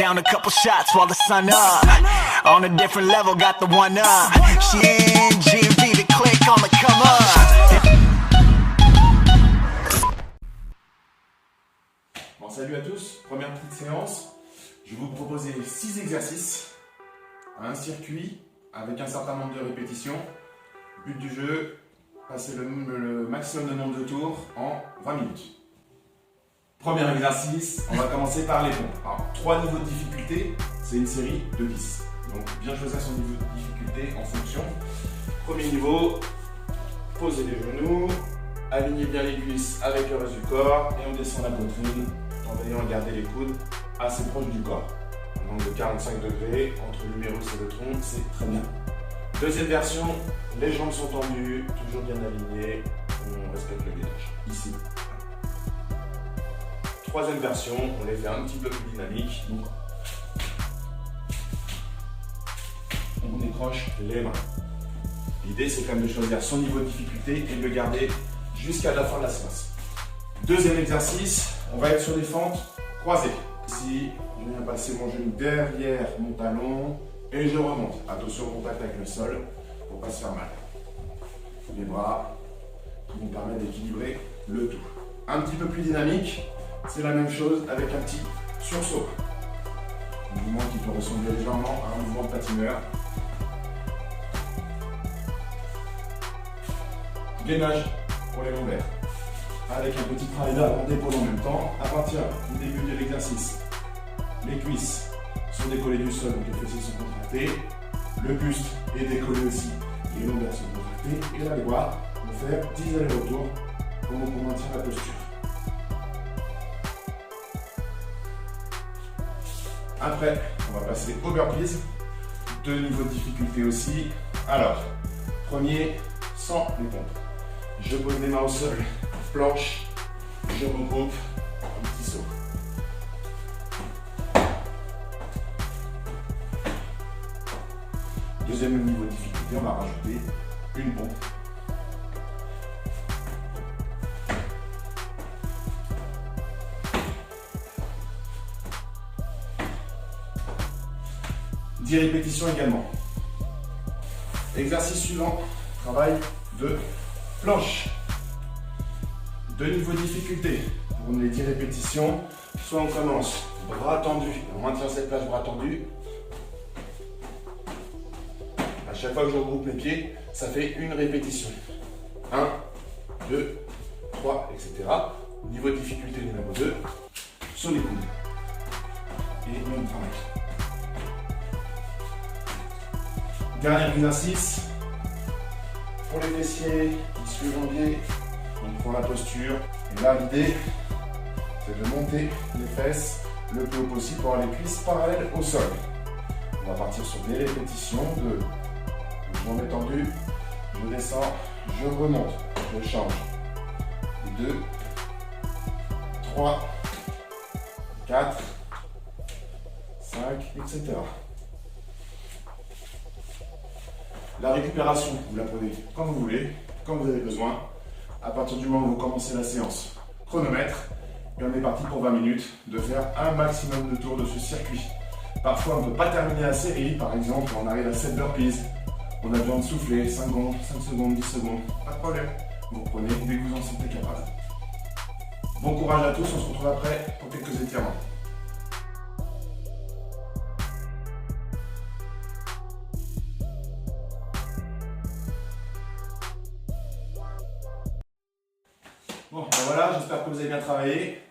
down a couple shots while the sun up. On a different level, got the one up. She in GMV, the click on the come up. Bon, salut à tous, première petite séance. Je vais vous proposer 6 exercices à un circuit avec un certain nombre de répétitions. But du jeu, passer le maximum de nombre de tours en 20 minutes. Premier exercice, on va commencer par les pompes. Alors, 3 niveaux de difficulté, c'est une série de 10. Donc bien choisir son niveau de difficulté en fonction. Premier niveau, posez les genoux, alignez bien les cuisses avec le reste du corps et on descend la poitrine en veillant à garder les coudes assez proches du corps. Un angle de 45 degrés entre l'humérus et le tronc, c'est très bien. Deuxième version, les jambes sont tendues, toujours bien alignées, on respecte le gainage, ici. Troisième version, on les fait un petit peu plus dynamiques, donc on décroche les mains. L'idée c'est quand même de choisir son niveau de difficulté et de le garder jusqu'à la fin de la séance. Deuxième exercice, on va être sur des fentes croisées. Ici, je viens passer mon genou derrière mon talon et je remonte. Attention au contact avec le sol pour ne pas se faire mal. Les bras qui nous permettent d'équilibrer le tout. Un petit peu plus dynamique, c'est la même chose avec un petit sursaut. Un mouvement qui peut ressembler légèrement à un mouvement de patineur. Gainage pour les lombaires. Avec un petit travail d'avant d'épaule en même temps. À partir du début de l'exercice, les cuisses sont décollées du sol, donc les fessiers sont contractés. Le buste est décollé aussi, les lombaires sont contractés. Et là, les bras vont faire 10 allers-retours pour maintenir la posture. Après, on va passer au burpees. 2 niveaux de difficulté aussi. Alors, premier, sans les pompes. Je pose les mains au sol, planche, je regroupe, un petit saut. Deuxième niveau de difficulté, on va rajouter une pompe. Dix répétitions également. Exercice suivant, travail de planche. 2 niveaux de difficulté. Pour les 10 répétitions, soit on commence bras tendus, on maintient cette plage bras tendus. À chaque fois que je regroupe les pieds, ça fait une répétition. 1, 2, 3, etc. Niveau de difficulté numéro 2, sur les coudes. Et on travaille. Dernier exercice, pour les fessiers qui suivent le pied, on prend la posture. Et là, l'idée, c'est de monter les fesses le plus haut possible pour avoir les cuisses parallèles au sol. On va partir sur des répétitions de jambes étendues, je descends, je remonte, je change. 2, 3, 4, 5, etc. La récupération, vous la prenez quand vous voulez, quand vous avez besoin. À partir du moment où vous commencez la séance, chronomètre, et on est parti pour 20 minutes de faire un maximum de tours de ce circuit. Parfois, on ne peut pas terminer la série, par exemple, on arrive à 7 burpees, on a besoin de souffler, 5 secondes, 5 secondes, 10 secondes, pas de problème. Vous prenez dès que vous en sentez capable. Bon courage à tous, on se retrouve après pour quelques étirements. Bon, ben voilà, j'espère que vous avez bien travaillé.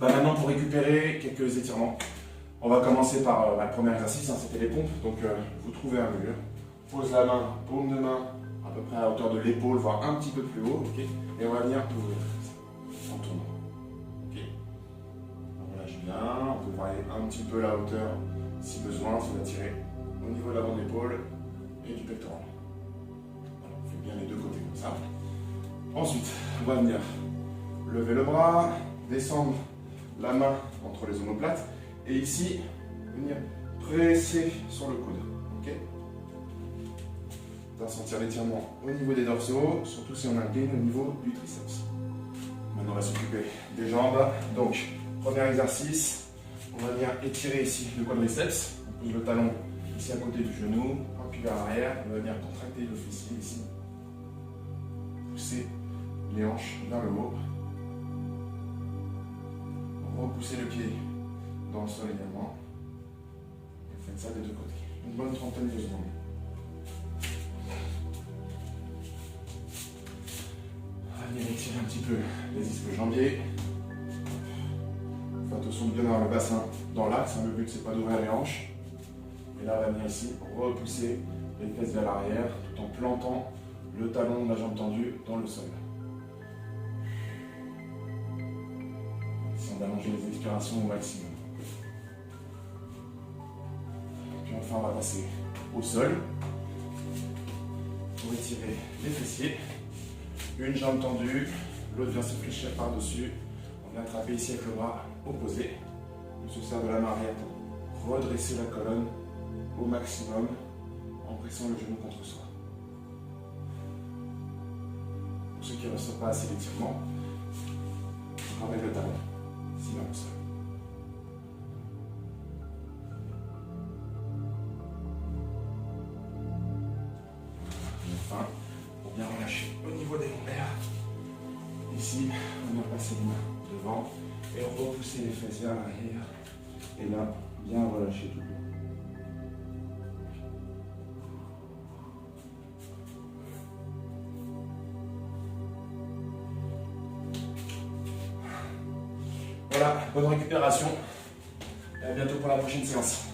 Maintenant, pour récupérer quelques étirements, on va commencer par le premier exercice, c'était les pompes. Donc, vous trouvez un mur, pose la main, paume de main, à peu près à la hauteur de l'épaule, voire un petit peu plus haut, ok. Et on va venir ouvrir en tournant. Ok. On relâche bien, on peut varier un petit peu la hauteur si besoin, si on va tirer au niveau de l'avant de l'épaule et du pectoral. Voilà, on fait bien les deux côtés comme ça. Ensuite, on va venir lever le bras, descendre la main entre les omoplates et ici, venir presser sur le coude. Ok. On va sentir l'étirement au niveau des dorsaux, surtout si on a un gain au niveau du triceps. Maintenant, on va s'occuper des jambes. Donc, premier exercice, On va venir étirer ici le quadriceps. On pose le talon ici à côté du genou, appuie vers l'arrière. On va venir contracter le fessier ici. Pousser les hanches vers le haut. Repousser le pied dans le sol également. Et faites ça des deux côtés. Une bonne trentaine de secondes. On va venir étirer un petit peu les ischio-jambiers. Faites attention de bien avoir le bassin dans l'axe. Le but, c'est pas d'ouvrir les hanches. Et là, on va venir ici repousser les fesses vers l'arrière tout en plantant le talon de la jambe tendue dans le sol. Essayons d'allonger les expirations au maximum. Puis enfin, on va passer au sol pour étirer les fessiers. Une jambe tendue, l'autre vient se fléchir par-dessus. On vient attraper ici avec le bras opposé. On se sert de la main arrière pour redresser la colonne au maximum en pressant le genou contre soi. Pour ceux qui ne ressentent pas assez d'étirement, on ramène le talon ici vers le sol. Enfin, pour bien relâcher au niveau des lombaires, ici, on vient passer les mains devant et repousser les fesses vers l'arrière. Et là, bien relâcher tout le long. Voilà, bonne récupération et à bientôt pour la prochaine séance.